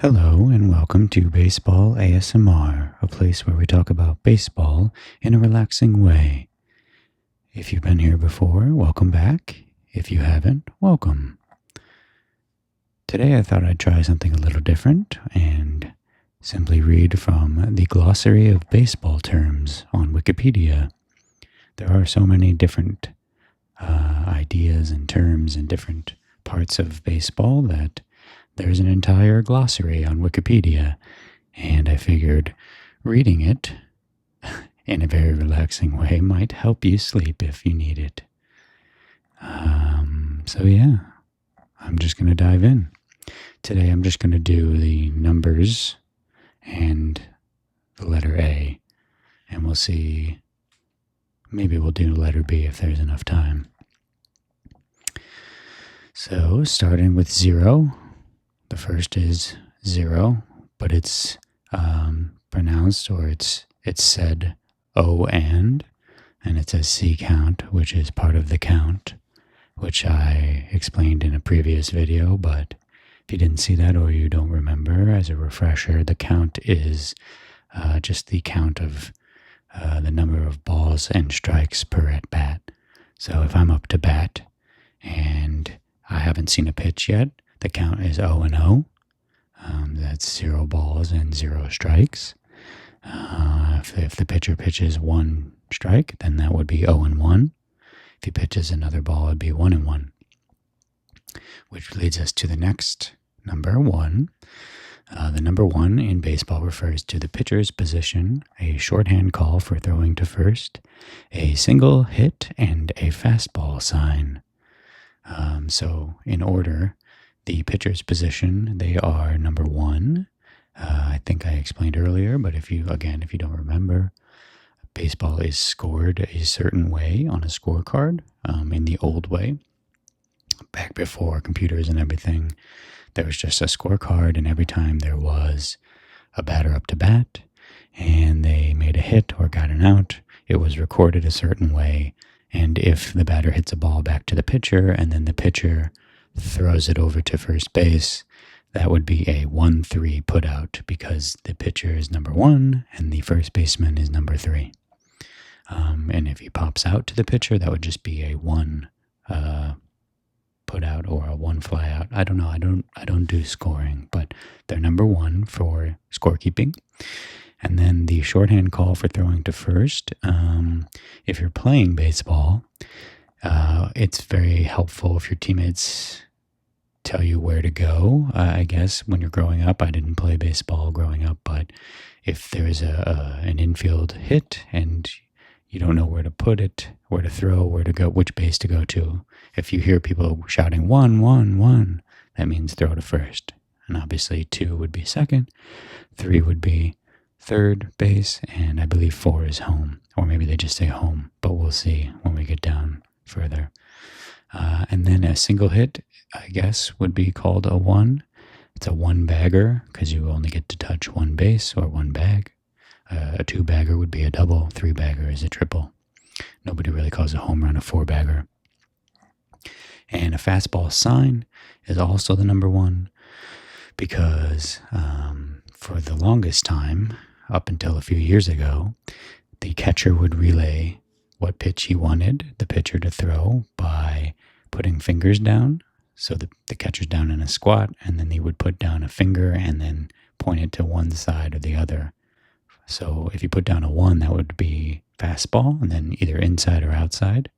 Hello and welcome to Baseball ASMR, a place where we talk about baseball in a relaxing way. If you've been here before, welcome back. If you haven't, welcome. Today I thought I'd try something a little different and simply read from the Glossary of Baseball Terms on Wikipedia. There are so many different ideas and terms in different parts of baseball that there's an entire glossary on Wikipedia, and I figured reading it in a very relaxing way might help you sleep if you need it. So yeah, I'm just going to dive in. Today I'm just going to do the numbers and the letter A, and we'll see, maybe we'll do letter B if there's enough time. So starting with 0, the first is 0, but it's pronounced, or it's said O and it says C count, which is part of the count, which I explained in a previous video, but if you didn't see that or you don't remember, as a refresher, the count is just the count of the number of balls and strikes per at bat. So if I'm up to bat and I haven't seen a pitch yet, the count is 0-0. That's 0 balls and 0 strikes. If the pitcher pitches 1 strike, then that would be 0-1. If he pitches another ball, it would be 1-1. Which leads us to the next number, 1. The number 1 in baseball refers to the pitcher's position, a shorthand call for throwing to first, a single hit, and a fastball sign. So in order, the pitcher's position, they are number 1. I think I explained earlier, but if you don't remember, baseball is scored a certain way on a scorecard, in the old way. Back before computers and everything, there was just a scorecard, and every time there was a batter up to bat and they made a hit or got an out, it was recorded a certain way. And if the batter hits a ball back to the pitcher and then the pitcher throws it over to first base, that would be a 1-3 put out, because the pitcher is number 1 and the first baseman is number 3. And if he pops out to the pitcher, that would just be a 1 put out or a 1 fly out. I don't know. I don't do scoring, but they're number 1 for scorekeeping. And then the shorthand call for throwing to first. If you're playing baseball, it's very helpful if your teammates tell you where to go. I guess when you're growing up, I didn't play baseball growing up, but if there's an infield hit and you don't know where to put it, where to throw, where to go, which base to go to, if you hear people shouting 1, 1, 1, that means throw to first. And obviously 2 would be second, 3 would be third base, and I believe 4 is home. Or maybe they just say home, but we'll see when we get down further. And then a single hit, I guess, would be called a 1. It's a 1-bagger, because you only get to touch 1 base or 1 bag. A 2-bagger would be a double. 3-bagger is a triple. Nobody really calls a home run a 4-bagger. And a fastball sign is also the number 1, because for the longest time, up until a few years ago, the catcher would relay what pitch he wanted the pitcher to throw by putting fingers down. So the catcher's down in a squat, and then he would put down a finger and then point it to one side or the other. So if you put down a 1, that would be fastball, and then either inside or outside.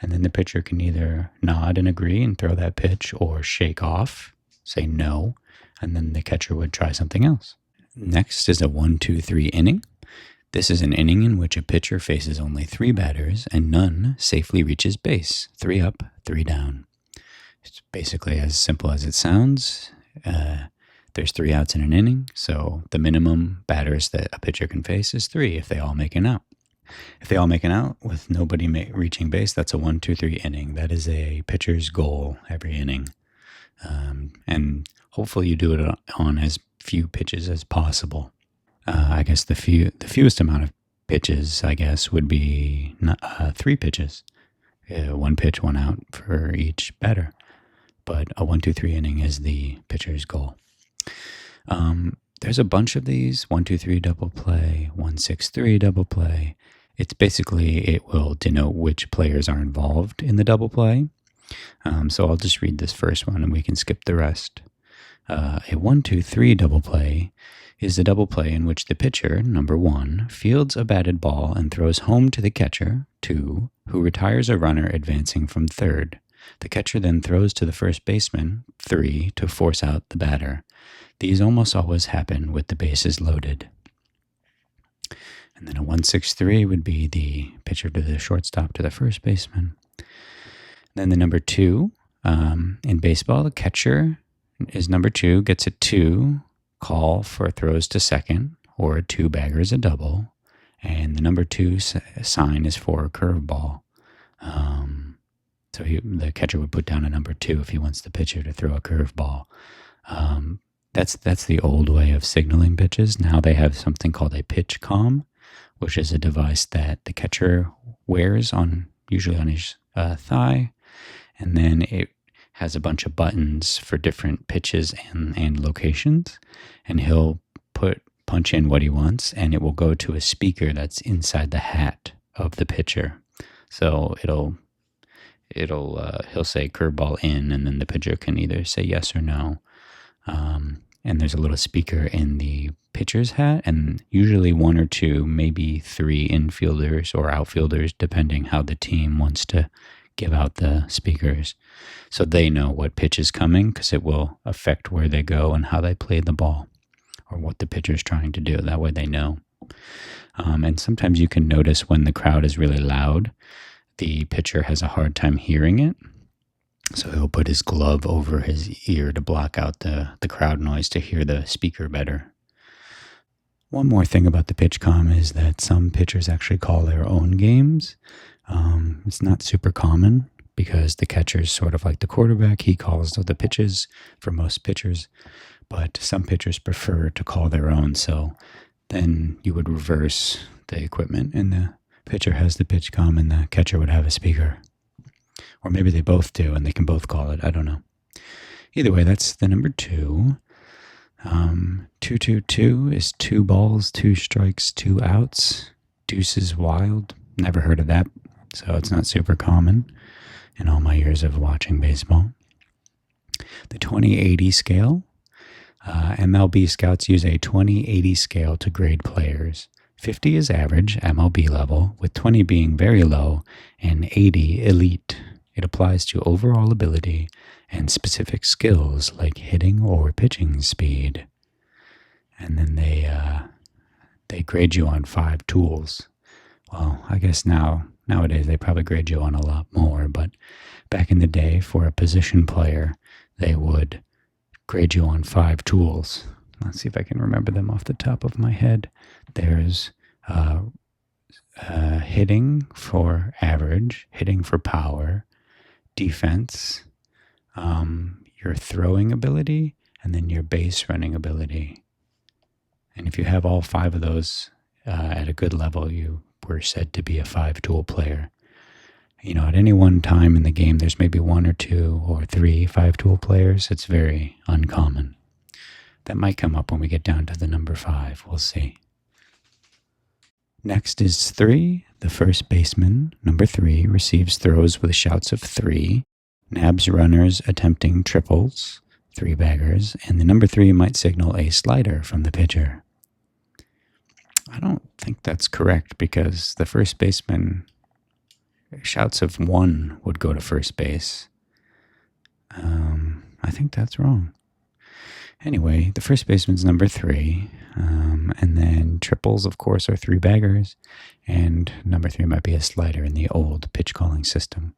And then the pitcher can either nod and agree and throw that pitch, or shake off, say no, and then the catcher would try something else. Next is a 1-2-3 inning. This is an inning in which a pitcher faces only 3 batters and none safely reaches base. 3 up, 3 down. It's basically as simple as it sounds. There's 3 outs in an inning, so the minimum batters that a pitcher can face is 3 if they all make an out. If they all make an out with nobody reaching base, that's a 1-2-3 inning. That is a pitcher's goal every inning. And hopefully you do it on as few pitches as possible. I guess the fewest amount of pitches, I guess, would be 3 pitches. 1 pitch, 1 out for each batter. But a 1-2-3 inning is the pitcher's goal. There's a bunch of these: 1-2-3 double play, 1-6-3 double play. It's basically, it will denote which players are involved in the double play. So I'll just read this first one and we can skip the rest. A 1-2-3 double play is the double play in which the pitcher, number 1, fields a batted ball and throws home to the catcher, 2, who retires a runner advancing from third. The catcher then throws to the first baseman, 3, to force out the batter. These almost always happen with the bases loaded. And then a 1-6-3 would be the pitcher to the shortstop to the first baseman. Then the number 2, in baseball, the catcher is number 2, gets a 2 call for throws to second, or a 2-bagger is a double, and the number 2 sign is for a curveball. So the catcher would put down a number 2 if he wants the pitcher to throw a curveball. That's the old way of signaling pitches. Now they have something called a pitch comm, which is a device that the catcher wears usually on his thigh, and then it has a bunch of buttons for different pitches and locations, and he'll punch in what he wants, and it will go to a speaker that's inside the hat of the pitcher. So he'll say curveball in, and then the pitcher can either say yes or no. And there's a little speaker in the pitcher's hat, and usually 1 or 2, maybe 3 infielders or outfielders, depending how the team wants to give out the speakers. So they know what pitch is coming, because it will affect where they go and how they play the ball, or what the pitcher's trying to do. That way they know. And sometimes you can notice when the crowd is really loud, the pitcher has a hard time hearing it. So he'll put his glove over his ear to block out the crowd noise to hear the speaker better. One more thing about the pitch comm is that some pitchers actually call their own games. It's not super common, because the catcher is sort of like the quarterback. He calls the pitches for most pitchers, but some pitchers prefer to call their own. So then you would reverse the equipment, and the pitcher has the pitch comm and the catcher would have a speaker. Or maybe they both do and they can both call it. I don't know. Either way, that's the number 2. 2-2-2 is 2 balls, 2 strikes, 2 outs. Deuce is wild. Never heard of that, so it's not super common in all my years of watching baseball. The 20-80 scale. MLB scouts use a 20-80 scale to grade players. 50 is average, MLB level, with 20 being very low and 80 elite. It applies to overall ability and specific skills like hitting or pitching speed. And then they grade you on 5 tools. Well, I guess nowadays they probably grade you on a lot more, but back in the day, for a position player, they would grade you on 5 tools. Let's see if I can remember them off the top of my head. There's hitting for average, hitting for power, defense, your throwing ability, and then your base running ability. And if you have all 5 of those at a good level, you were said to be a 5-tool player. At any one time in the game, there's maybe 1 or 2 or 3 5-tool players. It's very uncommon. That might come up when we get down to the number 5. We'll see. Next is 3. The first baseman, number 3, receives throws with shouts of 3, nabs runners attempting triples, 3 baggers, and the number 3 might signal a slider from the pitcher. I don't think that's correct, because the first baseman, shouts of 1 would go to first base. I think that's wrong. Anyway, the first baseman's number 3, and then triples, of course, are 3 baggers, and number 3 might be a slider in the old pitch calling system,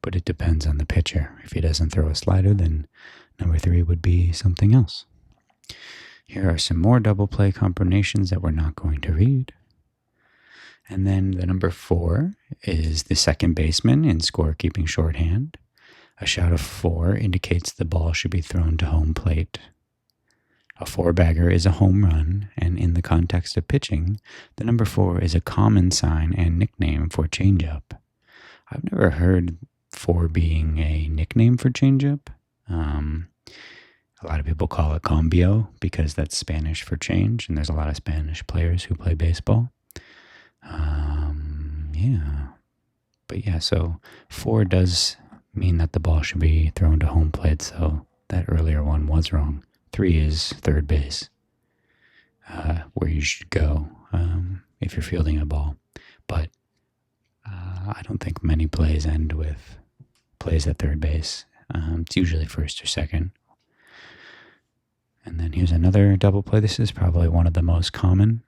but it depends on the pitcher. If he doesn't throw a slider, then number 3 would be something else. Here are some more double play combinations that we're not going to read. And then the number 4 is the second baseman in scorekeeping shorthand. A shout of 4 indicates the ball should be thrown to home plate. A 4-bagger is a home run, and in the context of pitching, the number 4 is a common sign and nickname for changeup. I've never heard 4 being a nickname for changeup. A lot of people call it cambio because that's Spanish for change, and there's a lot of Spanish players who play baseball. Yeah. But yeah, so 4 does mean that the ball should be thrown to home plate, so that earlier one was wrong. 3 is third base, where you should go if you're fielding a ball. But I don't think many plays end with plays at third base. It's usually first or second. And then here's another double play. This is probably one of the most common.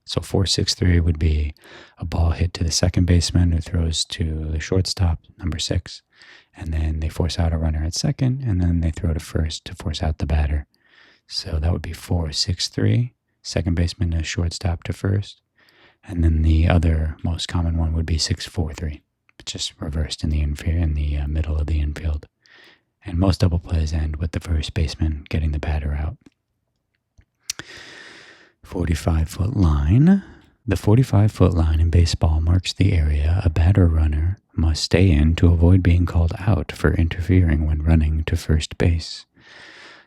So 4-6-3 would be a ball hit to the second baseman who throws to the shortstop, number 6, and then they force out a runner at second, and then they throw to first to force out the batter. So that would be 4-6-3, second baseman to shortstop to first, and then the other most common one would be 6-4-3, just reversed in the middle of the infield. And most double plays end with the first baseman getting the batter out. 45-foot line. The 45-foot line in baseball marks the area a batter runner must stay in to avoid being called out for interfering when running to first base.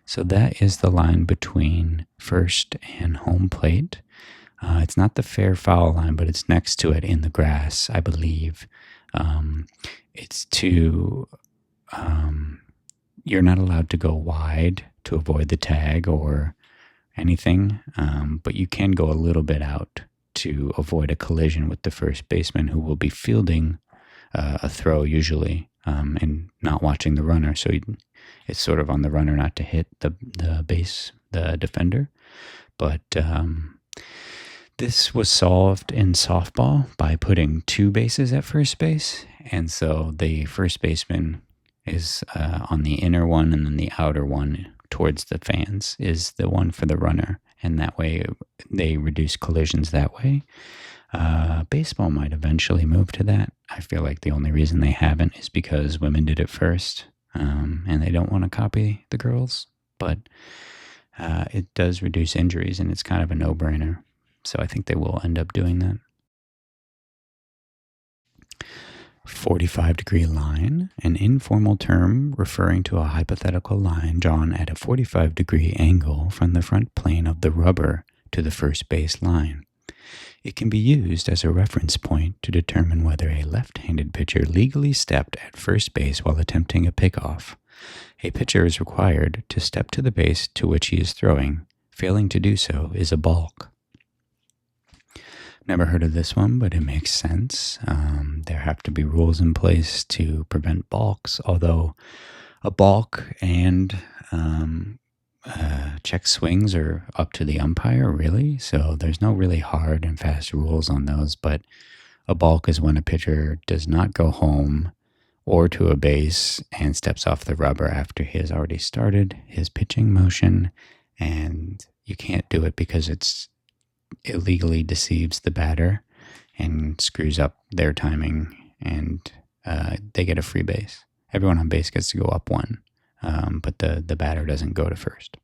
So that is the line between first and home plate. It's not the fair foul line, but it's next to it in the grass, I believe. It's to... you're not allowed to go wide to avoid the tag or anything, but you can go a little bit out to avoid a collision with the first baseman who will be fielding a throw usually and not watching the runner. So it's sort of on the runner not to hit the defender. But this was solved in softball by putting 2 bases at first base. And so the first baseman is on the inner one, and then the outer one towards the fans is the one for the runner. And that way they reduce collisions that way. Baseball might eventually move to that. I feel like the only reason they haven't is because women did it first, and they don't want to copy the girls. But it does reduce injuries, and it's kind of a no-brainer. So I think they will end up doing that. 45-degree line, an informal term referring to a hypothetical line drawn at a 45-degree angle from the front plane of the rubber to the first base line. It can be used as a reference point to determine whether a left-handed pitcher legally stepped at first base while attempting a pickoff. A pitcher is required to step to the base to which he is throwing. Failing to do so is a balk. Never heard of this one, but it makes sense. There have to be rules in place to prevent balks, although a balk and check swings are up to the umpire, really. So there's no really hard and fast rules on those, but a balk is when a pitcher does not go home or to a base and steps off the rubber after he has already started his pitching motion, and you can't do it because it illegally deceives the batter and screws up their timing, and they get a free base. Everyone on base gets to go up 1, but the batter doesn't go to first.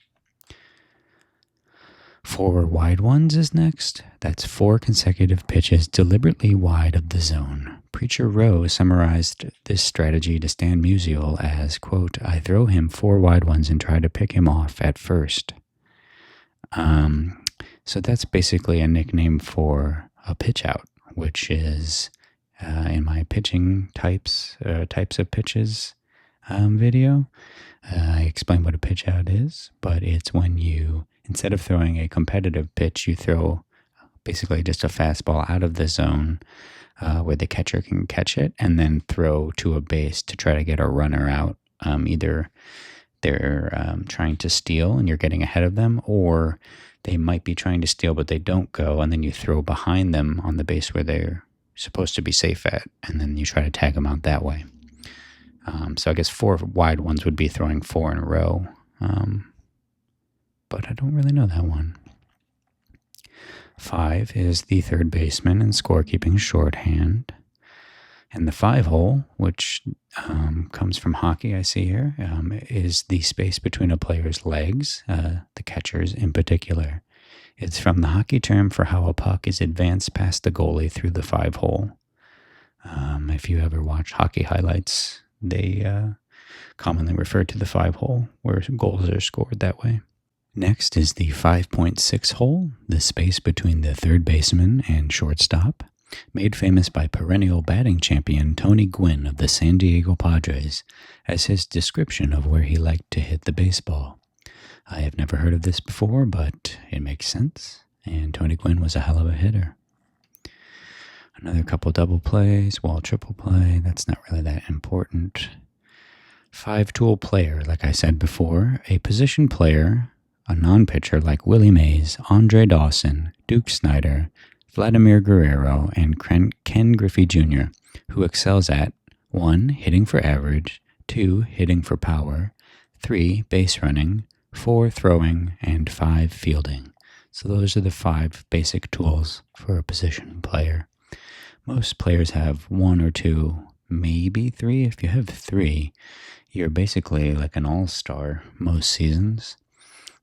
4 wide ones is next. That's 4 consecutive pitches deliberately wide of the zone. Preacher Rowe summarized this strategy to Stan Musial as, quote, "I throw him 4 wide ones and try to pick him off at first." So that's basically a nickname for a pitch out, which is in my pitching types of pitches video. I explain what a pitch out is, but it's when you, instead of throwing a competitive pitch, you throw basically just a fastball out of the zone where the catcher can catch it, and then throw to a base to try to get a runner out. Either they're trying to steal and you're getting ahead of them, or they might be trying to steal but they don't go, and then you throw behind them on the base where they're supposed to be safe at, and then you try to tag them out that way. So I guess 4 wide ones would be throwing 4 in a row, but I don't really know that one. 5 is the third baseman in scorekeeping shorthand. And the 5-hole, which comes from hockey, I see here, is the space between a player's legs, the catcher's in particular. It's from the hockey term for how a puck is advanced past the goalie through the 5-hole. If you ever watch hockey highlights, they commonly referred to the 5-hole, where goals are scored that way. Next is the 5.6 hole, the space between the third baseman and shortstop, made famous by perennial batting champion Tony Gwynn of the San Diego Padres as his description of where he liked to hit the baseball. I have never heard of this before, but it makes sense, and Tony Gwynn was a hell of a hitter. Another couple double plays, triple play, that's not really that important. 5-tool player, like I said before, a position player, a non-pitcher like Willie Mays, Andre Dawson, Duke Snider, Vladimir Guerrero, and Ken Griffey Jr., who excels at 1. Hitting for average, 2. Hitting for power, 3. Base running, 4. Throwing, and 5. Fielding. So those are the 5 basic tools for a position player. Most players have 1 or 2, maybe 3. If you have 3, you're basically like an all-star most seasons.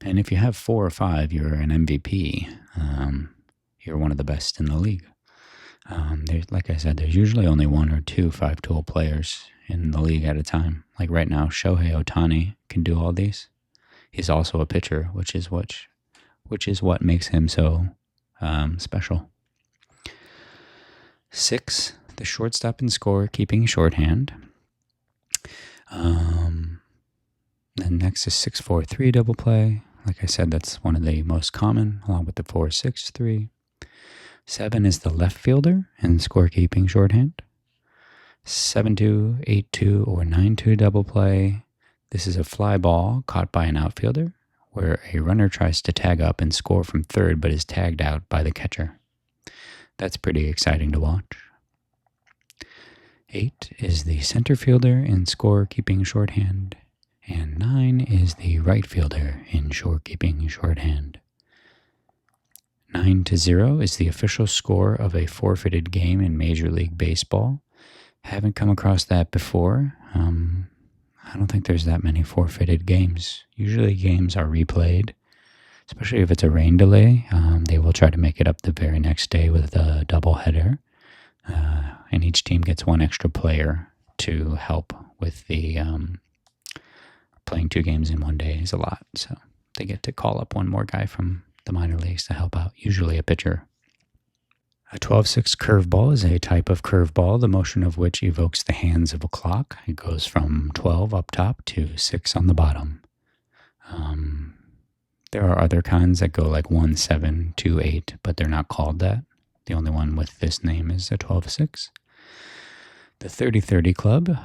And if you have 4 or 5, you're an MVP. You're one of the best in the league. Like I said, there's usually only 1 or 2 5-tool players in the league at a time. Like right now, Shohei Ohtani can do all these. He's also a pitcher, which is what makes him so special. 6, the shortstop and scorekeeping shorthand. Then next is 6-4-3 double play. Like I said, that's one of the most common, along with the 4-6-3. 7 is the left fielder and scorekeeping shorthand. 7-2, 8-2, or 9-2 double play. This is a fly ball caught by an outfielder, where a runner tries to tag up and score from third but is tagged out by the catcher. That's pretty exciting to watch. 8 is the center fielder in scorekeeping shorthand, and 9 is the right fielder in scorekeeping shorthand. 9-0 is the official score of a forfeited game in Major League Baseball. Haven't come across that before. I don't think there's that many forfeited games. Usually games are replayed, especially if it's a rain delay. They will try to make it up the very next day with a doubleheader. And each team gets 1 extra player to help with the playing 2 games in one day is a lot. So they get to call up 1 more guy from the minor leagues to help out, usually a pitcher. A 12-6 curveball is a type of curveball, the motion of which evokes the hands of a clock. It goes from 12 up top to 6 on the bottom. There are other kinds that go like 1-7, 2-8, but they're not called that. The only one with this name is a 12-6. The 30-30 club,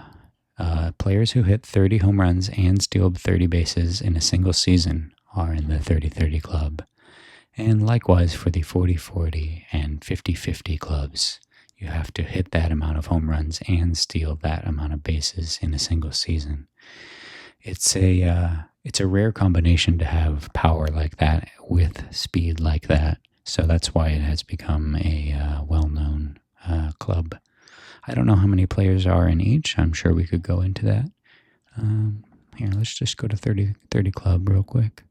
players who hit 30 home runs and steal 30 bases in a single season are in the 30-30 club. And likewise for the 40-40 and 50-50 clubs, you have to hit that amount of home runs and steal that amount of bases in a single season. It's a rare combination to have power like that with speed like that. So that's why it has become a well-known club. I don't know how many players are in each. I'm sure we could go into that. Here, let's just go to 30 club real quick.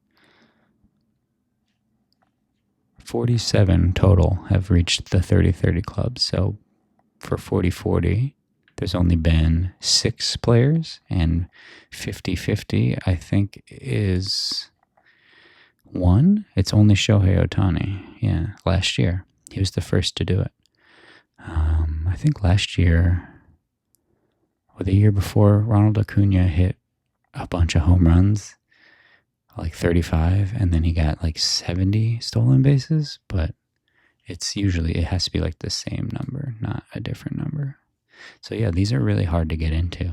47 total have reached the 30-30 club. So for 40-40, there's only been 6 players, and 50-50, I think, is 1. It's only Shohei Ohtani. Yeah, last year. He was the first to do it. I think last year, or the year before, Ronald Acuna hit a bunch of home runs, like 35, and then he got like 70 stolen bases, but it has to be like the same number, not a different number. So yeah, these are really hard to get into.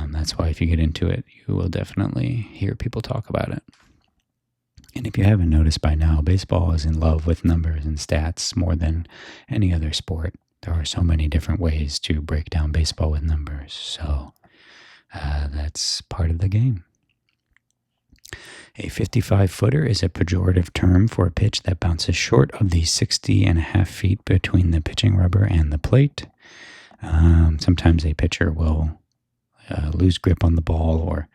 That's why if you get into it, you will definitely hear people talk about it. And if you haven't noticed by now, baseball is in love with numbers and stats more than any other sport. There are so many different ways to break down baseball with numbers. So that's part of the game. A 55-footer is a pejorative term for a pitch that bounces short of the 60.5 feet between the pitching rubber and the plate. Sometimes a pitcher will lose grip on the ball or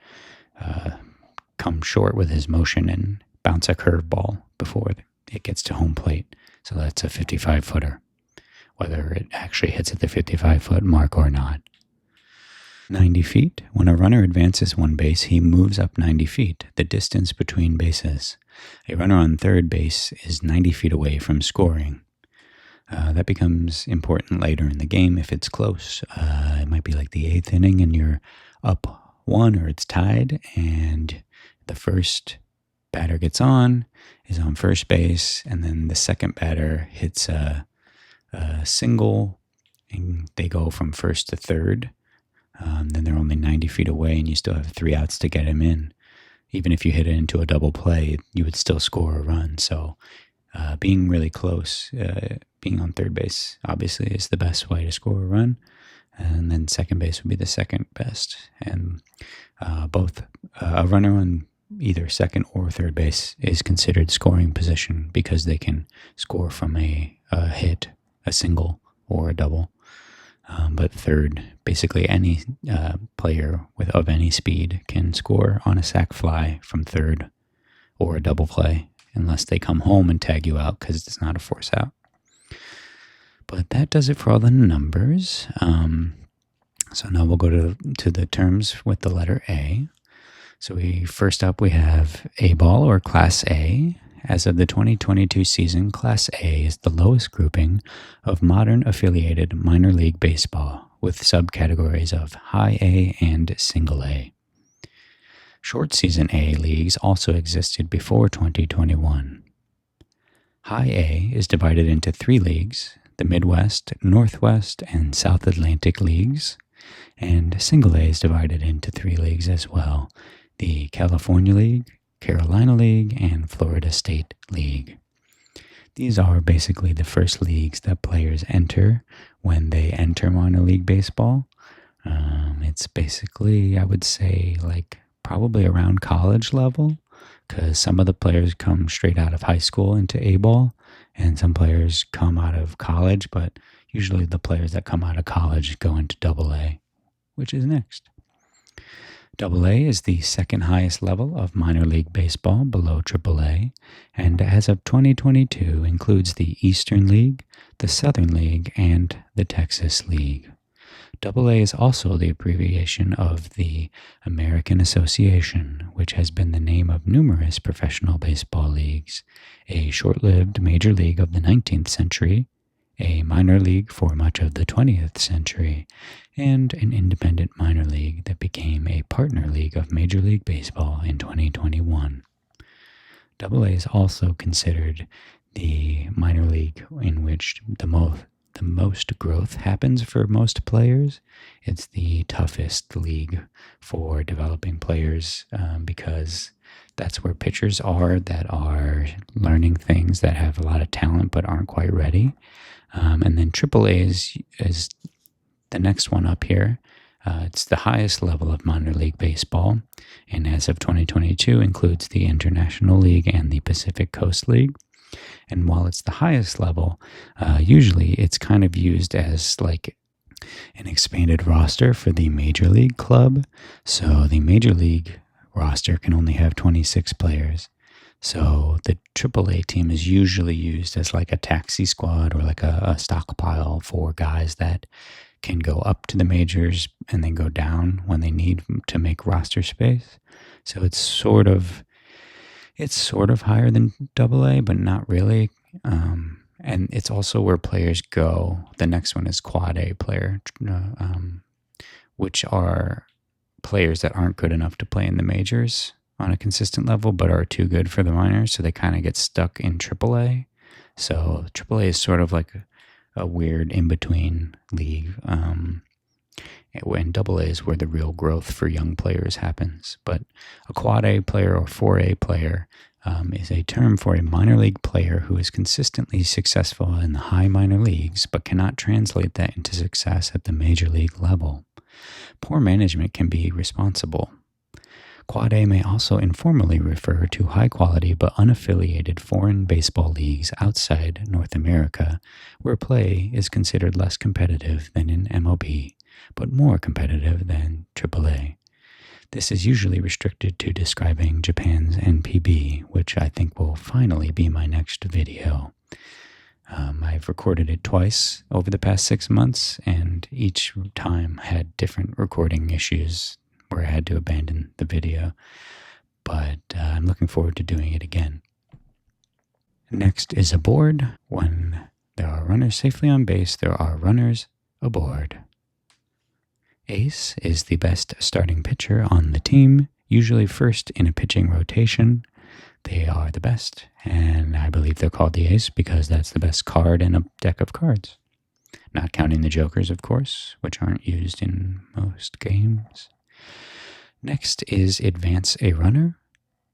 come short with his motion and bounce a curveball before it gets to home plate. So that's a 55-footer, whether it actually hits at the 55-foot mark or not. 90 feet. When a runner advances one base, he moves up 90 feet, the distance between bases. A runner on third base is 90 feet away from scoring. That becomes important later in the game if it's close. It might be like the 8th inning and you're up 1 or it's tied, and the first batter is on first base, and then the second batter hits a single, and they go from first to third. Then they're only 90 feet away, and you still have 3 outs to get him in. Even if you hit it into a double play, you would still score a run. So being really close, being on third base, obviously is the best way to score a run. And then second base would be the second best. And both a runner on either second or third base is considered scoring position because they can score from a hit, a single, or a double. But third, basically any player of any speed can score on a sac fly from third or a double play, unless they come home and tag you out because it's not a force out. But that does it for all the numbers. So now we'll go to the terms with the letter A. So first up we have A-ball or Class A. As of the 2022 season, Class A is the lowest grouping of modern affiliated minor league baseball, with subcategories of High A and Single A. Short season A leagues also existed before 2021. High A is divided into 3 leagues, the Midwest, Northwest, and South Atlantic leagues, and Single A is divided into 3 leagues as well, the California League, Carolina League, and Florida State League. These are basically the first leagues that players enter when they enter minor league baseball. It's basically, I would say, like probably around college level, because some of the players come straight out of high school into A-ball, and some players come out of college, but usually the players that come out of college go into Double A, which is next. Double A is the second highest level of minor league baseball below Triple A, and as of 2022 includes the Eastern League, the Southern League, and the Texas League. Double A is also the abbreviation of the American Association, which has been the name of numerous professional baseball leagues, a short-lived major league of the 19th century, a minor league for much of the 20th century, and an independent minor league that became a partner league of Major League Baseball in 2021. Double A is also considered the minor league in which the most growth happens for most players. It's the toughest league for developing players because that's where pitchers are that are learning things, that have a lot of talent but aren't quite ready. And then AAA is the next one up here. It's the highest level of minor league baseball, and as of 2022 includes the International League and the Pacific Coast League. And while it's the highest level, usually it's kind of used as like an expanded roster for the Major League club. So the Major League roster can only have 26 players. So the AAA team is usually used as like a taxi squad or like a stockpile for guys that can go up to the majors and then go down when they need to make roster space. So it's sort of higher than AA, but not really. And it's also where players go. The next one is Quad A player, which are players that aren't good enough to play in the majors on a consistent level, but are too good for the minors, so they kind of get stuck in AAA. So AAA is sort of like a weird in-between league. And AA is where the real growth for young players happens. But a Quad A player or 4A player is a term for a minor league player who is consistently successful in the high minor leagues, but cannot translate that into success at the major league level. Poor management can be responsible. Quad A may also informally refer to high-quality but unaffiliated foreign baseball leagues outside North America, where play is considered less competitive than in MLB, but more competitive than AAA. This is usually restricted to describing Japan's NPB, which I think will finally be my next video. I've recorded it twice over the past 6 months, and each time had different recording issues where I had to abandon the video. But I'm looking forward to doing it again. Next is aboard. When there are runners safely on base, there are runners aboard. Ace is the best starting pitcher on the team, usually first in a pitching rotation. They are the best, and I believe they're called the ace because that's the best card in a deck of cards. Not counting the jokers, of course, which aren't used in most games. Next is advance a runner.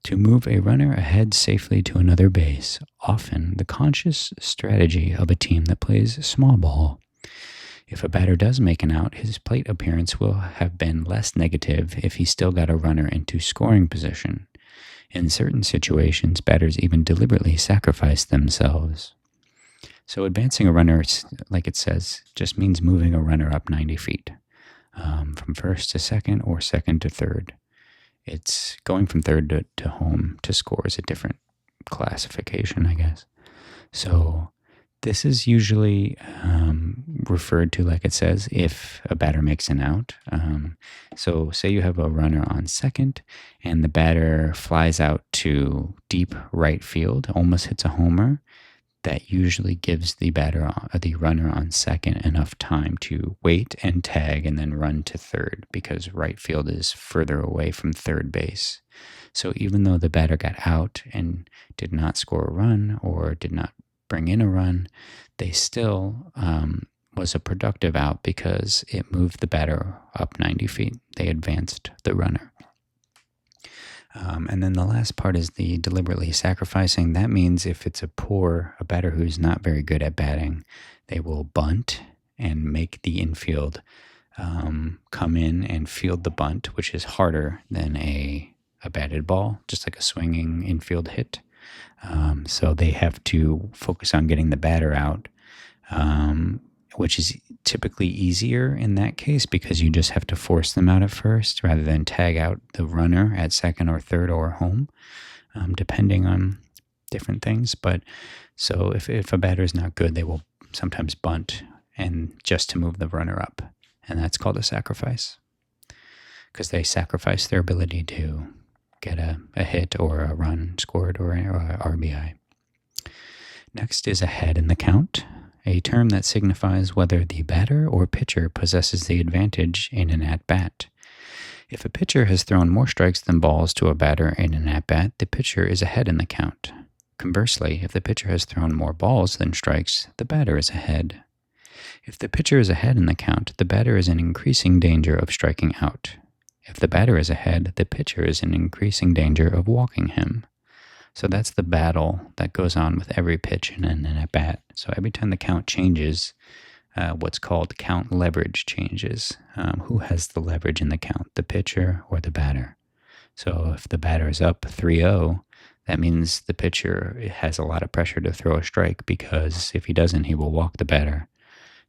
To move a runner ahead safely to another base, often the conscious strategy of a team that plays small ball. If a batter does make an out, his plate appearance will have been less negative if he still got a runner into scoring position. In certain situations, batters even deliberately sacrifice themselves. So advancing a runner, like it says, just means moving a runner up 90 feet, from first to second or second to third. It's going from third to home to score is a different classification, I guess. So this is usually referred to, like it says, if a batter makes an out. So say you have a runner on second and the batter flies out to deep right field, almost hits a homer. That usually gives the runner on second enough time to wait and tag and then run to third because right field is further away from third base. So even though the batter got out and did not score a run or did not bring in a run, they still was a productive out because it moved the batter up 90 feet. They advanced the runner. And then the last part is the deliberately sacrificing. That means if it's a batter who's not very good at batting, they will bunt and make the infield come in and field the bunt, which is harder than a batted ball, just like a swinging infield hit. So they have to focus on getting the batter out, which is typically easier in that case because you just have to force them out at first rather than tag out the runner at second or third or home, depending on different things. But so if a batter is not good, they will sometimes bunt and just to move the runner up. And that's called a sacrifice because they sacrifice their ability to get a hit or a run scored or a RBI. Next is ahead in the count, a term that signifies whether the batter or pitcher possesses the advantage in an at-bat. If a pitcher has thrown more strikes than balls to a batter in an at-bat, the pitcher is ahead in the count. Conversely, if the pitcher has thrown more balls than strikes, the batter is ahead. If the pitcher is ahead in the count, the batter is in increasing danger of striking out. If the batter is ahead, the pitcher is in increasing danger of walking him. So that's the battle that goes on with every pitch in an at-bat. So every time the count changes, what's called count leverage changes. Who has the leverage in the count, the pitcher or the batter? So if the batter is up 3-0, that means the pitcher has a lot of pressure to throw a strike because if he doesn't, he will walk the batter.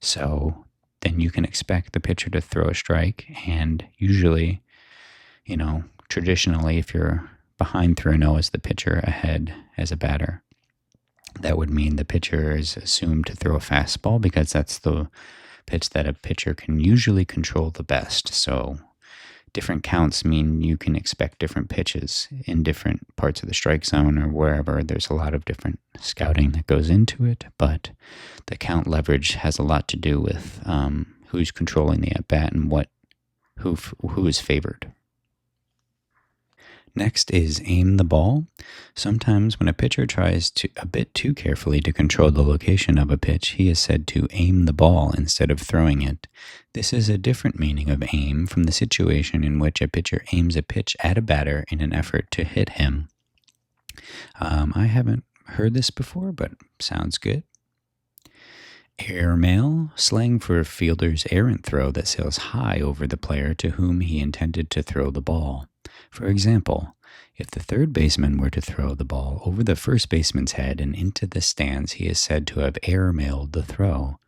So then you can expect the pitcher to throw a strike, and usually, traditionally, if you're behind 3-0 as the pitcher, ahead as a batter, that would mean the pitcher is assumed to throw a fastball because that's the pitch that a pitcher can usually control the best. So different counts mean you can expect different pitches in different parts of the strike zone or wherever. There's a lot of different scouting that goes into it, but the count leverage has a lot to do with who's controlling the at-bat and who is favored. Next is aim the ball. Sometimes when a pitcher tries a bit too carefully to control the location of a pitch, he is said to aim the ball instead of throwing it. This is a different meaning of aim from the situation in which a pitcher aims a pitch at a batter in an effort to hit him. I haven't heard this before, but sounds good. Airmail, slang for a fielder's errant throw that sails high over the player to whom he intended to throw the ball. For example, if the third baseman were to throw the ball over the first baseman's head and into the stands, he is said to have airmailed the throw.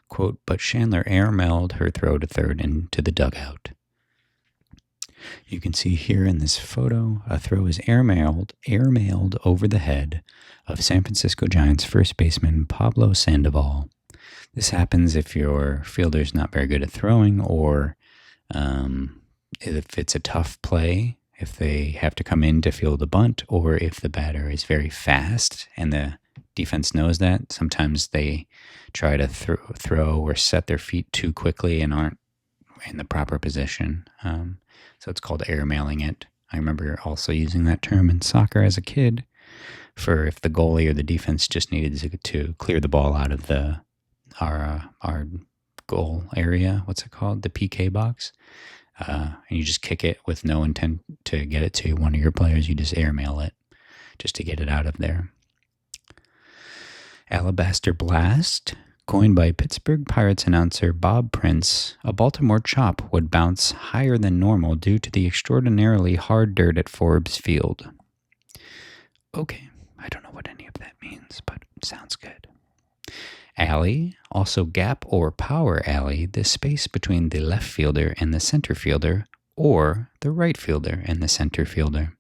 Quote, but Chandler airmailed her throw to third into the dugout. You can see here in this photo, a throw is airmailed over the head of San Francisco Giants first baseman Pablo Sandoval. This happens if your fielder's not very good at throwing, or if it's a tough play, if they have to come in to field a bunt, or if the batter is very fast and the defense knows that. Sometimes they try to throw or set their feet too quickly and aren't in the proper position. So it's called airmailing it. I remember also using that term in soccer as a kid for if the goalie or the defense just needed to clear the ball out of our goal area. What's it called? The PK box. And you just kick it with no intent to get it to one of your players. You just airmail it just to get it out of there. Alabaster Blast. Coined by Pittsburgh Pirates announcer Bob Prince, a Baltimore chop would bounce higher than normal due to the extraordinarily hard dirt at Forbes Field. Okay, I don't know what any of that means, but it sounds good. Alley, also gap or power alley, the space between the left fielder and the center fielder, or the right fielder and the center fielder.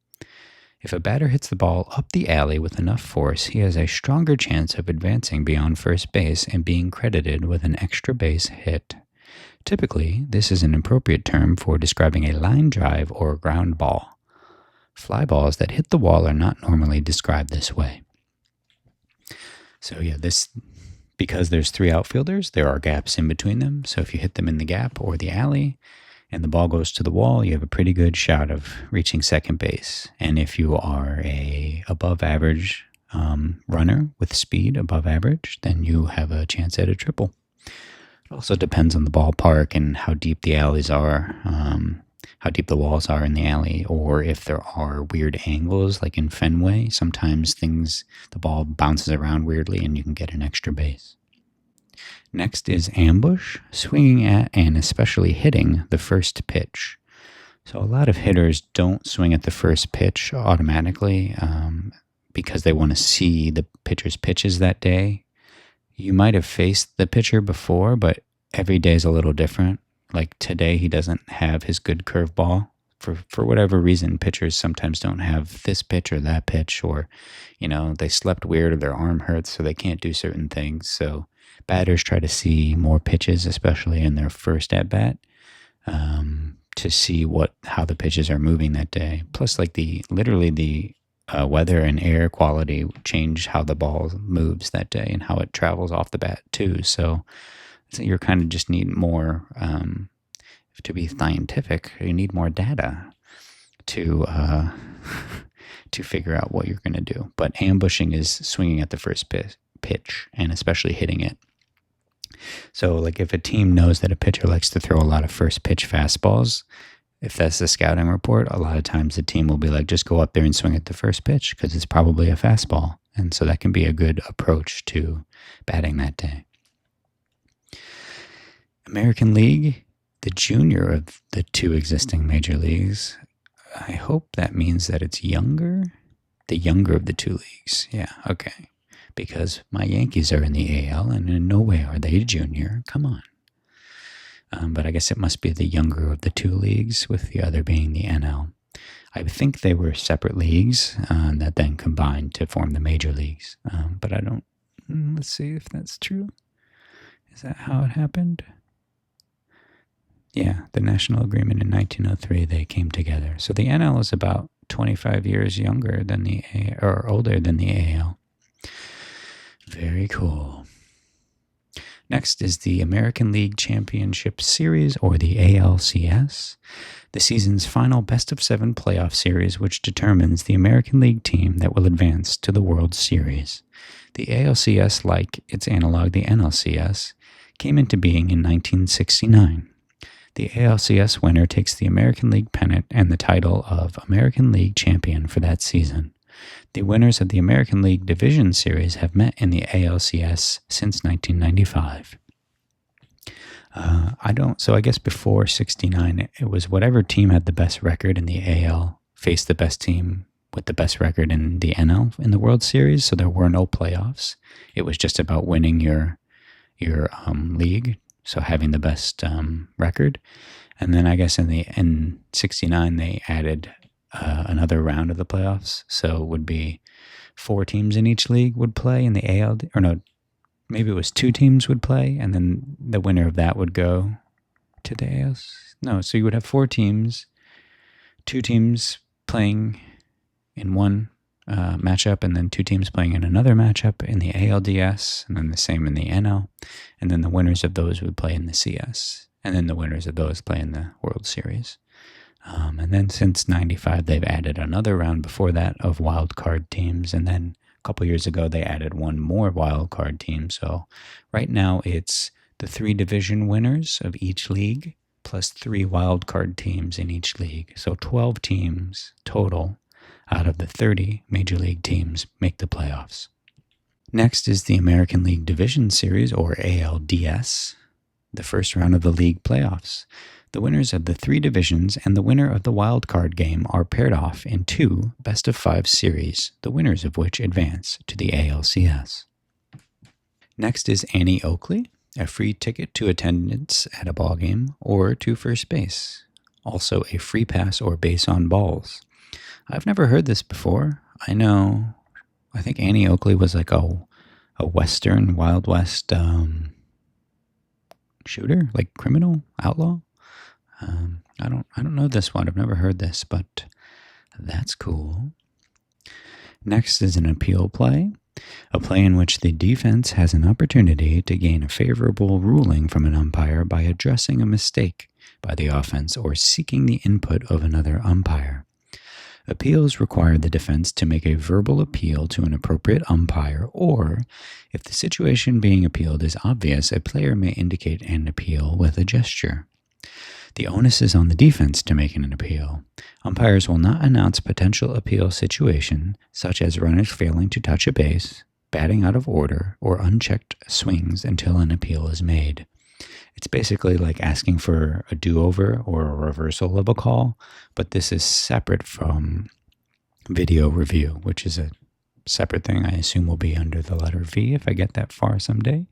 If a batter hits the ball up the alley with enough force, he has a stronger chance of advancing beyond first base and being credited with an extra base hit. Typically, this is an appropriate term for describing a line drive or ground ball. Fly balls that hit the wall are not normally described this way. So because there's 3 outfielders, there are gaps in between them. So if you hit them in the gap or the alley, and the ball goes to the wall, you have a pretty good shot of reaching second base. And if you are a above average runner with speed above average, then you have a chance at a triple. It also depends on the ballpark and how deep the alleys are, how deep the walls are in the alley, or if there are weird angles like in Fenway. Sometimes the ball bounces around weirdly and you can get an extra base. Next is ambush, swinging at and especially hitting the first pitch. So a lot of hitters don't swing at the first pitch automatically because they want to see the pitcher's pitches that day. You might have faced the pitcher before, but every day is a little different. Like today, he doesn't have his good curveball. For whatever reason, pitchers sometimes don't have this pitch or that pitch, or, they slept weird or their arm hurts, so they can't do certain things. So batters try to see more pitches, especially in their first at-bat, to see how the pitches are moving that day. Plus, the weather and air quality change how the ball moves that day and how it travels off the bat too. So you're kind of just need more, to be scientific, you need more data to figure out what you're going to do. But ambushing is swinging at the first pitch and especially hitting it. So if a team knows that a pitcher likes to throw a lot of first pitch fastballs, if that's the scouting report, a lot of times the team will be like, just go up there and swing at the first pitch because it's probably a fastball. And so that can be a good approach to batting that day. American League, the junior of the 2 existing major leagues. I hope that means that it's younger. The younger of the 2 leagues. Yeah, okay. Because my Yankees are in the AL, and in no way are they junior. Come on. But I guess it must be the younger of the 2 leagues, with the other being the NL. I think they were separate leagues that then combined to form the major leagues. But I don't... Let's see if that's true. Is that how it happened? Yeah, the national agreement in 1903, they came together. So the NL is about 25 years younger than older than the AL. Very cool. Next is the American League Championship Series, or the ALCS, the season's final best-of-7 playoff series, which determines the American League team that will advance to the World Series. The ALCS, like its analog, the NLCS, came into being in 1969. The ALCS winner takes the American League pennant and the title of American League Champion for that season. The winners of the American League Division Series have met in the ALCS since 1995. So I guess before 69, it was whatever team had the best record in the AL faced the best team with the best record in the NL in the World Series, so there were no playoffs. It was just about winning your league, so having the best record. And then I guess in 69 they added another round of the playoffs. So it would be 4 teams in each league would play in the ALD, or no, maybe it was 2 teams would play, and then the winner of that would go to the ALS. No, so you would have 4 teams, 2 teams playing in one matchup, and then 2 teams playing in another matchup in the ALDS, and then the same in the NL, and then the winners of those would play in the CS, and then the winners of those play in the World Series. And then since 95, they've added another round before that of wild card teams, and then a couple years ago they added one more wild card team. So right now it's the 3 division winners of each league plus 3 wild card teams in each league. So 12 teams total out of the 30 major league teams make the playoffs. Next is the American League Division Series, or ALDS, the first round of the league playoffs. The winners of the 3 divisions and the winner of the wild card game are paired off in 2 best-of-5 series, the winners of which advance to the ALCS. Next is Annie Oakley, a free ticket to attendance at a ball game or to first base. Also a free pass or base on balls. I've never heard this before. I think Annie Oakley was like a Western, Wild West shooter, like criminal, outlaw. I don't know this one. I've never heard this, but that's cool. Next is an appeal play, a play in which the defense has an opportunity to gain a favorable ruling from an umpire by addressing a mistake by the offense or seeking the input of another umpire. Appeals require the defense to make a verbal appeal to an appropriate umpire, or, if the situation being appealed is obvious, a player may indicate an appeal with a gesture. The onus is on the defense to make an appeal. Umpires will not announce potential appeal situation, such as runners failing to touch a base, batting out of order, or unchecked swings until an appeal is made. It's basically like asking for a do-over or a reversal of a call, but this is separate from video review, which is a separate thing I assume will be under the letter V if I get that far someday.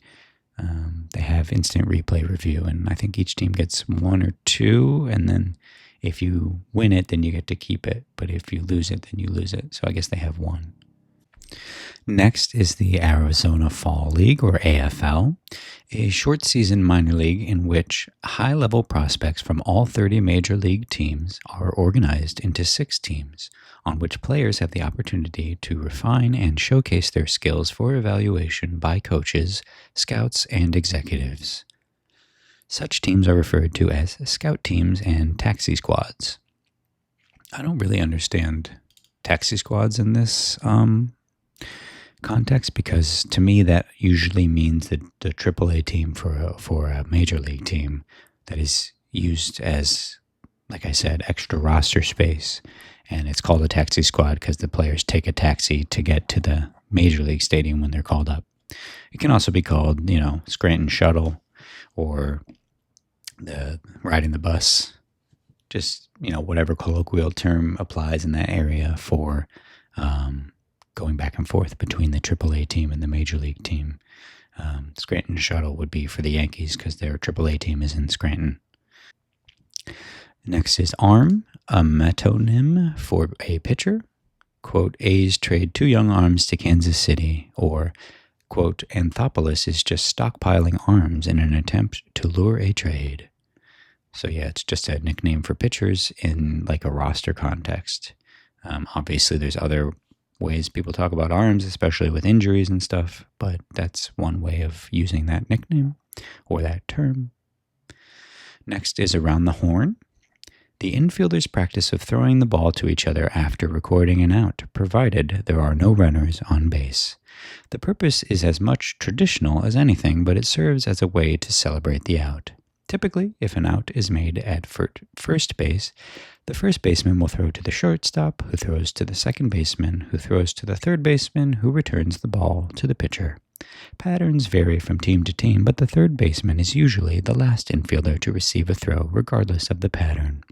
They have instant replay review, and I think each team gets 1 or 2, and then if you win it, then you get to keep it, but if you lose it, then you lose it. So I guess they have 1. Next is the Arizona Fall League, or AFL, a short-season minor league in which high-level prospects from all 30 major league teams are organized into 6 teams, on which players have the opportunity to refine and showcase their skills for evaluation by coaches, scouts, and executives. Such teams are referred to as scout teams and taxi squads. I don't really understand taxi squads in this context, because to me that usually means that the AAA team for a major league team that is used as, like I said, extra roster space, and it's called a taxi squad because the players take a taxi to get to the major league stadium when they're called up. It can also be called, Scranton Shuttle, or the riding the bus, just, whatever colloquial term applies in that area for going back and forth between the AAA team and the Major League team. Scranton Shuttle would be for the Yankees because their AAA team is in Scranton. Next is ARM, a metonym for a pitcher. Quote, A's trade 2 young arms to Kansas City, or, quote, Anthopoulos is just stockpiling arms in an attempt to lure a trade. So yeah, it's just a nickname for pitchers in like a roster context. Obviously, there's other ways people talk about arms, especially with injuries and stuff, but that's one way of using that nickname or that term. Next is around the horn. The infielder's practice of throwing the ball to each other after recording an out, provided there are no runners on base. The purpose is as much traditional as anything, but it serves as a way to celebrate the out. Typically, if an out is made at first base, the first baseman will throw to the shortstop, who throws to the second baseman, who throws to the third baseman, who returns the ball to the pitcher. Patterns vary from team to team, but the third baseman is usually the last infielder to receive a throw, regardless of the pattern.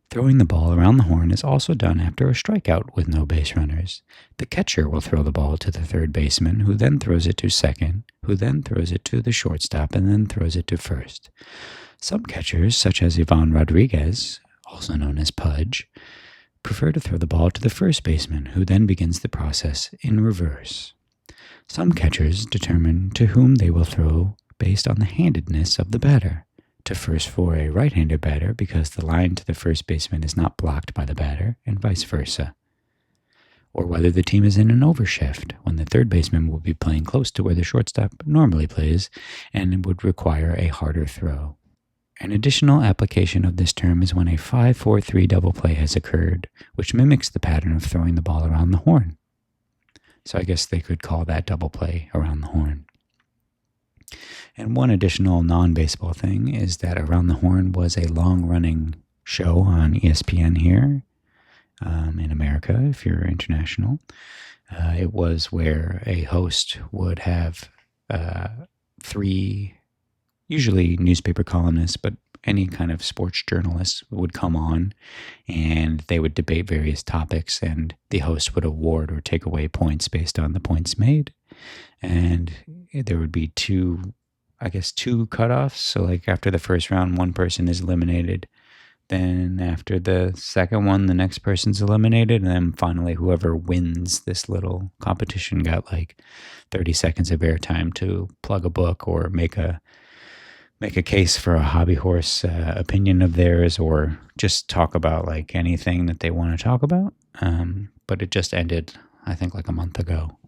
Throwing the ball around the horn is also done after a strikeout with no base runners. The catcher will throw the ball to the third baseman, who then throws it to second, who then throws it to the shortstop, and then throws it to first. Some catchers, such as Ivan Rodriguez, also known as Pudge, prefer to throw the ball to the first baseman, who then begins the process in reverse. Some catchers determine to whom they will throw based on the handedness of the batter. To first for a right-handed batter because the line to the first baseman is not blocked by the batter, and vice versa. Or whether the team is in an overshift, when the third baseman will be playing close to where the shortstop normally plays and would require a harder throw. An additional application of this term is when a 5-4-3 double play has occurred, which mimics the pattern of throwing the ball around the horn. So I guess they could call that double play around the horn. And one additional non-baseball thing is that Around the Horn was a long-running show on ESPN here in America, if you're international. It was where a host would have three, usually newspaper columnists, but any kind of sports journalist would come on, and they would debate various topics, and the host would award or take away points based on the points made. And there would be two cutoffs. So like after the first round, one person is eliminated. Then after the second one, the next person's eliminated. And then finally, whoever wins this little competition got like 30 seconds of airtime to plug a book or make a case for a hobby horse opinion of theirs, or just talk about like anything that they want to talk about. But it just ended, I think, like a month ago.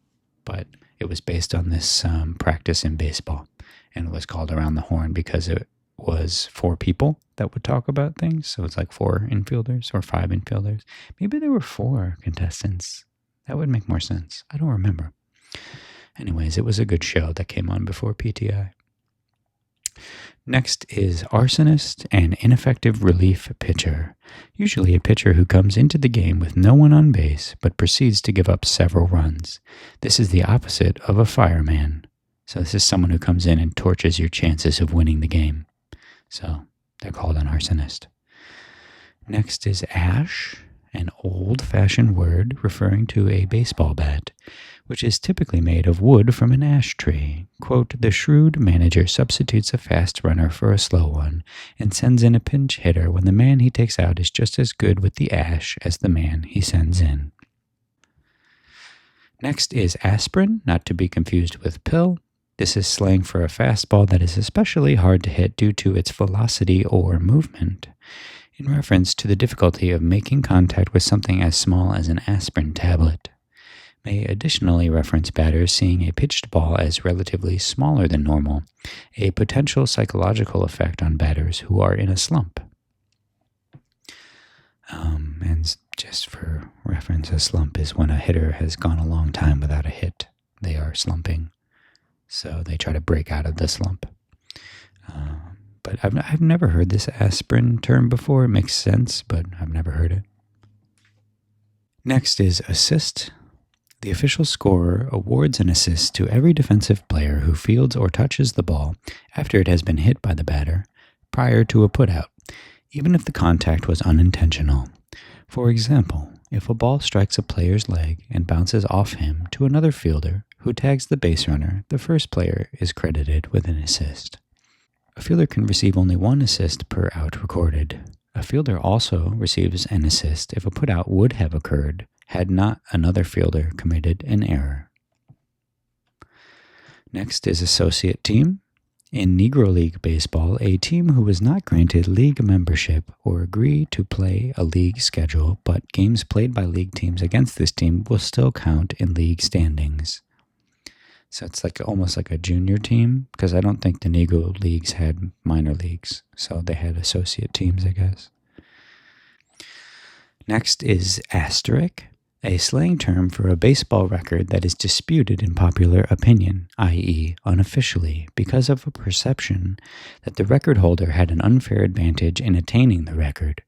But it was based on this practice in baseball, and it was called Around the Horn because it was 4 people that would talk about things. So it's like 4 infielders or 5 infielders. Maybe there were 4 contestants. That would make more sense. I don't remember. Anyways, it was a good show that came on before PTI. Next is arsonist and ineffective relief pitcher, usually a pitcher who comes into the game with no one on base but proceeds to give up several runs. This is the opposite of a fireman. So this is someone who comes in and torches your chances of winning the game. So they're called an arsonist. Next is ash, an old-fashioned word referring to a baseball bat, which is typically made of wood from an ash tree. Quote, the shrewd manager substitutes a fast runner for a slow one and sends in a pinch hitter when the man he takes out is just as good with the ash as the man he sends in. Next is aspirin, not to be confused with pill. This is slang for a fastball that is especially hard to hit due to its velocity or movement, in reference to the difficulty of making contact with something as small as an aspirin tablet. May additionally reference batters seeing a pitched ball as relatively smaller than normal, a potential psychological effect on batters who are in a slump. And just for reference, a slump is when a hitter has gone a long time without a hit. They are slumping, so they try to break out of the slump. But I've never heard this aspirin term before. It makes sense, but I've never heard it. Next is assist. The official scorer awards an assist to every defensive player who fields or touches the ball after it has been hit by the batter prior to a putout, even if the contact was unintentional. For example, if a ball strikes a player's leg and bounces off him to another fielder who tags the base runner, the first player is credited with an assist. A fielder can receive only 1 assist per out recorded. A fielder also receives an assist if a putout would have occurred had not another fielder committed an error. Next is associate team. In Negro League Baseball, a team who was not granted league membership or agree to play a league schedule, but games played by league teams against this team will still count in league standings. So it's like almost like a junior team, because I don't think the Negro Leagues had minor leagues, so they had associate teams, I guess. Next is asterisk, a slang term for a baseball record that is disputed in popular opinion, i.e. unofficially, because of a perception that the record holder had an unfair advantage in attaining the record.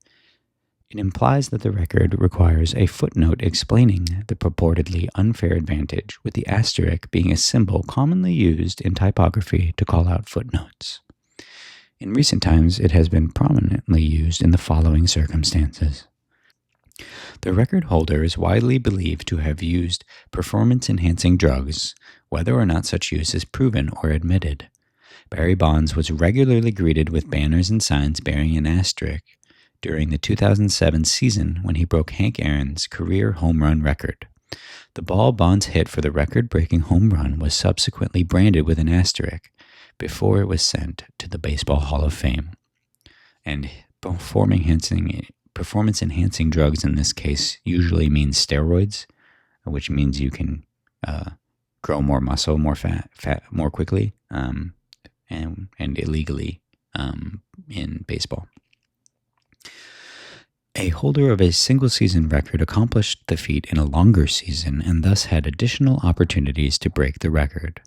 It implies that the record requires a footnote explaining the purportedly unfair advantage, with the asterisk being a symbol commonly used in typography to call out footnotes. In recent times, it has been prominently used in the following circumstances. The record holder is widely believed to have used performance-enhancing drugs, whether or not such use is proven or admitted. Barry Bonds was regularly greeted with banners and signs bearing an asterisk during the 2007 season when he broke Hank Aaron's career home run record. The ball Bonds hit for the record-breaking home run was subsequently branded with an asterisk before it was sent to the Baseball Hall of Fame. And performance-enhancing drugs in this case usually means steroids, which means you can grow more muscle, more fat more quickly, and illegally in baseball. A holder of a single-season record accomplished the feat in a longer season and thus had additional opportunities to break the record.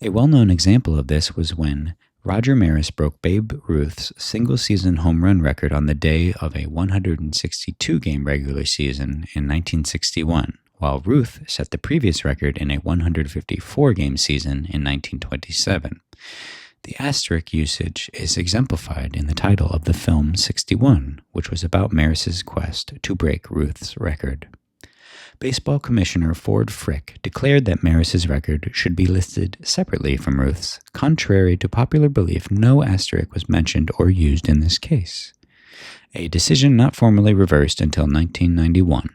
A well-known example of this was when Roger Maris broke Babe Ruth's single-season home run record on the day of a 162-game regular season in 1961, while Ruth set the previous record in a 154-game season in 1927. The asterisk usage is exemplified in the title of the film 61, which was about Maris's quest to break Ruth's record. Baseball Commissioner Ford Frick declared that Maris's record should be listed separately from Ruth's. Contrary to popular belief, no asterisk was mentioned or used in this case, a decision not formally reversed until 1991.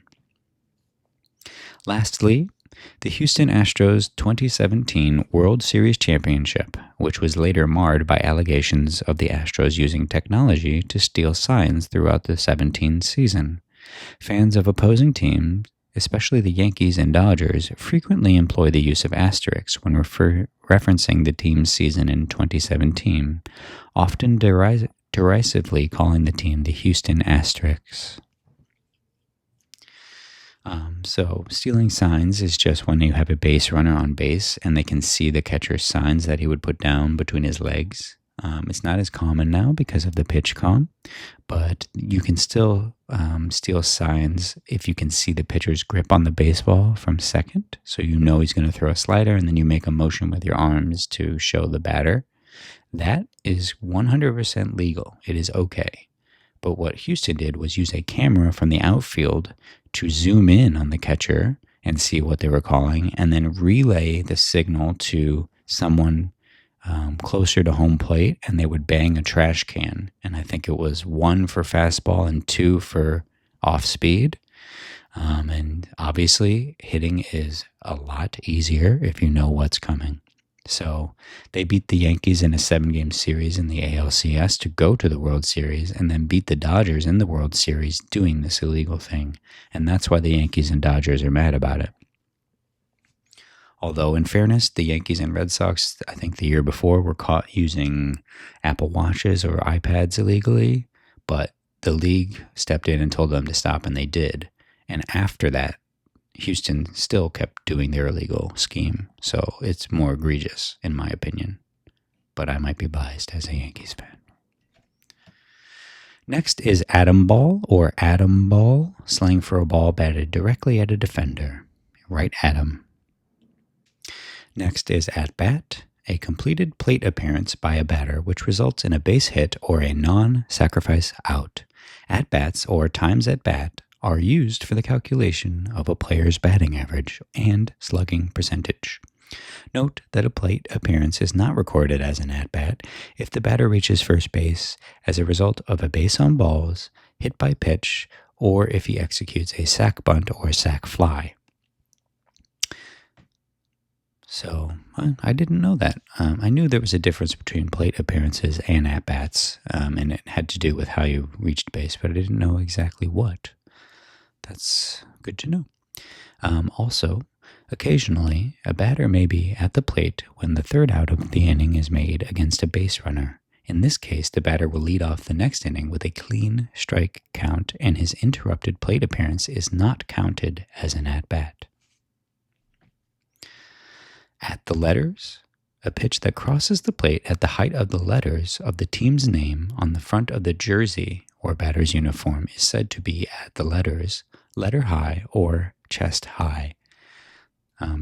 Lastly, the Houston Astros 2017 World Series championship, which was later marred by allegations of the Astros using technology to steal signs throughout the 17 season. Fans of opposing teams, especially the Yankees and Dodgers, frequently employ the use of asterisks when referencing the team's season in 2017, often derisively calling the team the Houston Asterisks. So stealing signs is just when you have a base runner on base and they can see the catcher's signs that he would put down between his legs. It's not as common now because of the pitch com, but you can still steal signs if you can see the pitcher's grip on the baseball from second. So you know he's going to throw a slider and then you make a motion with your arms to show the batter. That is 100% legal. It is okay. But what Houston did was use a camera from the outfield to zoom in on the catcher and see what they were calling, and then relay the signal to someone closer to home plate, and they would bang a trash can. And I think it was 1 for fastball and 2 for off speed. And obviously, hitting is a lot easier if you know what's coming. So they beat the Yankees in a 7-game series in the ALCS to go to the World Series, and then beat the Dodgers in the World Series doing this illegal thing. And that's why the Yankees and Dodgers are mad about it. Although, in fairness, the Yankees and Red Sox, I think the year before, were caught using Apple Watches or iPads illegally, but the league stepped in and told them to stop, and they did. And after that, Houston still kept doing their illegal scheme, so it's more egregious, in my opinion. But I might be biased as a Yankees fan. Next is atom ball, or atom ball, slang for a ball batted directly at a defender. Right atom. Next is at bat, a completed plate appearance by a batter which results in a base hit or a non-sacrifice out. At bats, or times at bat, are used for the calculation of a player's batting average and slugging percentage. Note that a plate appearance is not recorded as an at-bat if the batter reaches first base as a result of a base on balls, hit by pitch, or if he executes a sac bunt or sac fly. So, I didn't know that. I knew there was a difference between plate appearances and at-bats, and it had to do with how you reached base, but I didn't know exactly what. That's good to know. Also, occasionally, a batter may be at the plate when the third out of the inning is made against a base runner. In this case, the batter will lead off the next inning with a clean strike count, and his interrupted plate appearance is not counted as an at-bat. At the letters, a pitch that crosses the plate at the height of the letters of the team's name on the front of the jersey or batter's uniform is said to be at the letters, letter high, or chest high.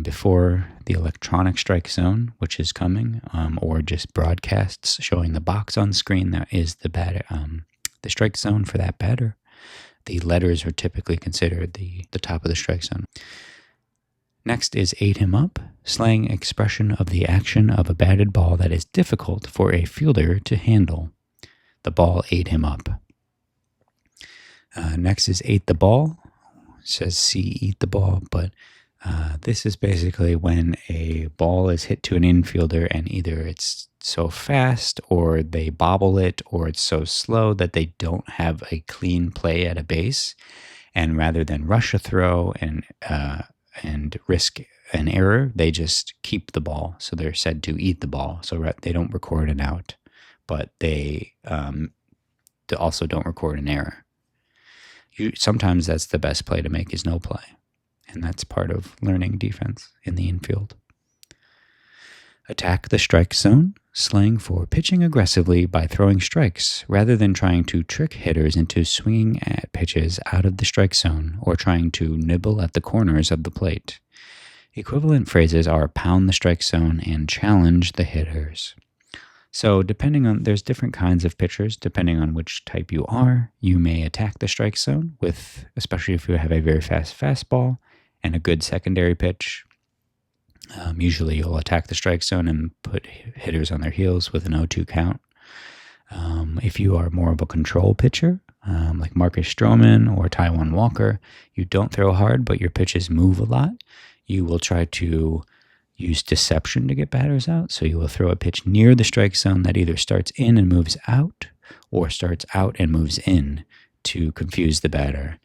Before the electronic strike zone, which is coming, or just broadcasts showing the box on screen that is the strike zone for that batter, the letters are typically considered the top of the strike zone. Next is ate him up, slang expression of the action of a batted ball that is difficult for a fielder to handle. The ball ate him up. Next is ate the ball. It says see eat the ball, but this is basically when a ball is hit to an infielder and either it's so fast or they bobble it or it's so slow that they don't have a clean play at a base. And rather than rush a throw and risk an error, they just keep the ball. So they're said to eat the ball. So they don't record an out, but they also don't record an error. Sometimes that's the best play to make is no play. And that's part of learning defense in the infield. Attack the strike zone, slang for pitching aggressively by throwing strikes rather than trying to trick hitters into swinging at pitches out of the strike zone or trying to nibble at the corners of the plate. Equivalent phrases are pound the strike zone and challenge the hitters. So there's different kinds of pitchers. Depending on which type you are, you may attack the strike zone especially if you have a very fast fastball and a good secondary pitch. Usually you'll attack the strike zone and put hitters on their heels with an 0-2 count. If you are more of a control pitcher, like Marcus Stroman or Taijuan Walker, you don't throw hard, but your pitches move a lot. You will try to use deception to get batters out. So you will throw a pitch near the strike zone that either starts in and moves out or starts out and moves in to confuse the batter.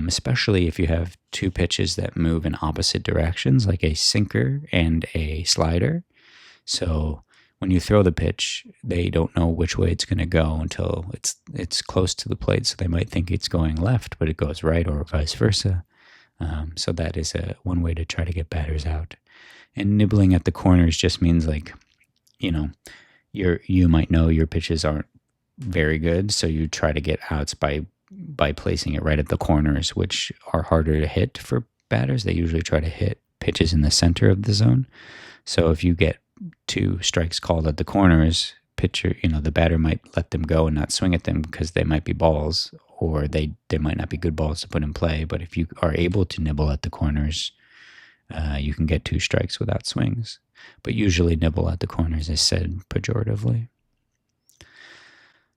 Especially if you have two pitches that move in opposite directions, like a sinker and a slider. So when you throw the pitch, they don't know which way it's going to go until it's close to the plate. So they might think it's going left, but it goes right, or vice versa. So that is one way to try to get batters out. And nibbling at the corners just means you might know your pitches aren't very good, so you try to get outs by placing it right at the corners, which are harder to hit for batters. They usually try to hit pitches in the center of the zone. So if you get 2 strikes called at the corners, the batter might let them go and not swing at them because they might be balls, or they might not be good balls to put in play. But if you are able to nibble at the corners, you can get 2 strikes without swings. But usually nibble at the corners is said pejoratively.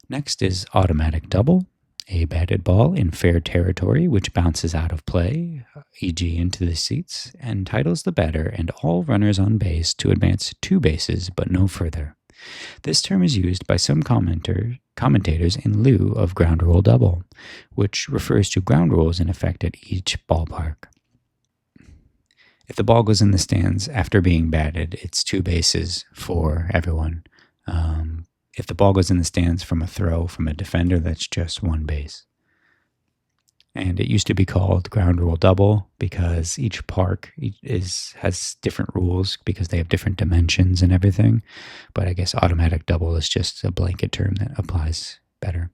Next is automatic double. A batted ball in fair territory which bounces out of play, e.g. into the seats, entitles the batter and all runners on base to advance 2 bases but no further. This term is used by some commentators in lieu of ground rule double, which refers to ground rules in effect at each ballpark. If the ball goes in the stands after being batted, it's 2 bases for everyone. If the ball goes in the stands from a throw from a defender, that's just 1 base. And it used to be called ground rule double because each park has different rules because they have different dimensions and everything. But I guess automatic double is just a blanket term that applies better.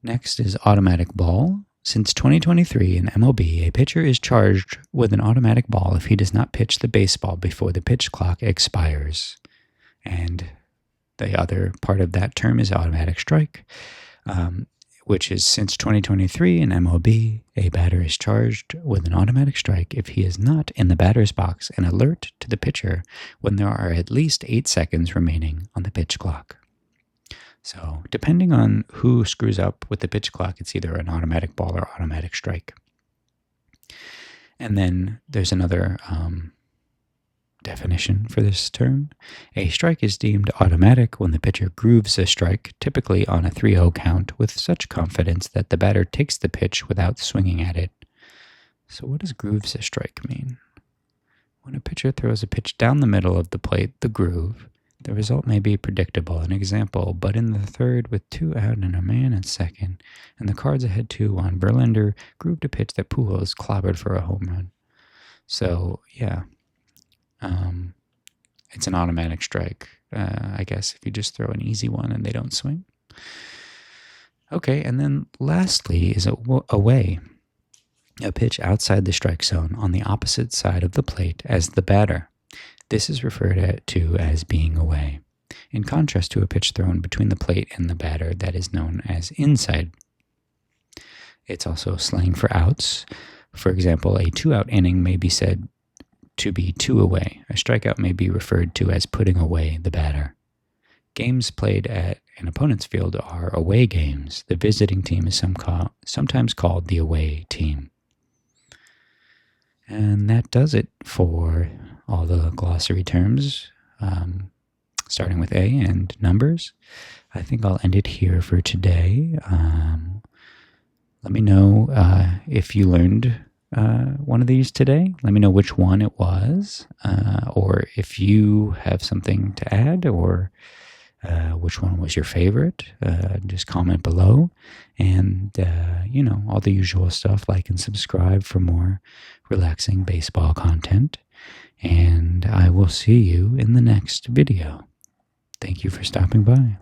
Next is automatic ball. Since 2023 in MLB, a pitcher is charged with an automatic ball if he does not pitch the baseball before the pitch clock expires. And the other part of that term is automatic strike, which is since 2023 in MLB, a batter is charged with an automatic strike if he is not in the batter's box and alert to the pitcher when there are at least 8 seconds remaining on the pitch clock. So depending on who screws up with the pitch clock, it's either an automatic ball or automatic strike. And then there's another definition for this term. A strike is deemed automatic when the pitcher grooves a strike, typically on a 3-0 count, with such confidence that the batter takes the pitch without swinging at it. So what does grooves a strike mean? When a pitcher throws a pitch down the middle of the plate, the groove, the result may be predictable. An example, but in the third with 2 out and a man at second, and the Cards ahead 2-1, Verlander grooved a pitch that Pujols clobbered for a home run. So, yeah. It's an automatic strike, I guess, if you just throw an easy one and they don't swing. Okay, and then lastly is away, a pitch outside the strike zone on the opposite side of the plate as the batter. This is referred to as being away, in contrast to a pitch thrown between the plate and the batter that is known as inside. It's also slang for outs. For example, a 2-out inning may be said to be 2 away. A strikeout may be referred to as putting away the batter. Games played at an opponent's field are away games. The visiting team is sometimes called the away team. And that does it for all the glossary terms, starting with A and numbers. I think I'll end it here for today. Let me know if you learned one of these today. Let me know which one it was, or if you have something to add, or which one was your favorite. Just comment below. And, all the usual stuff, like and subscribe for more relaxing baseball content. And I will see you in the next video. Thank you for stopping by.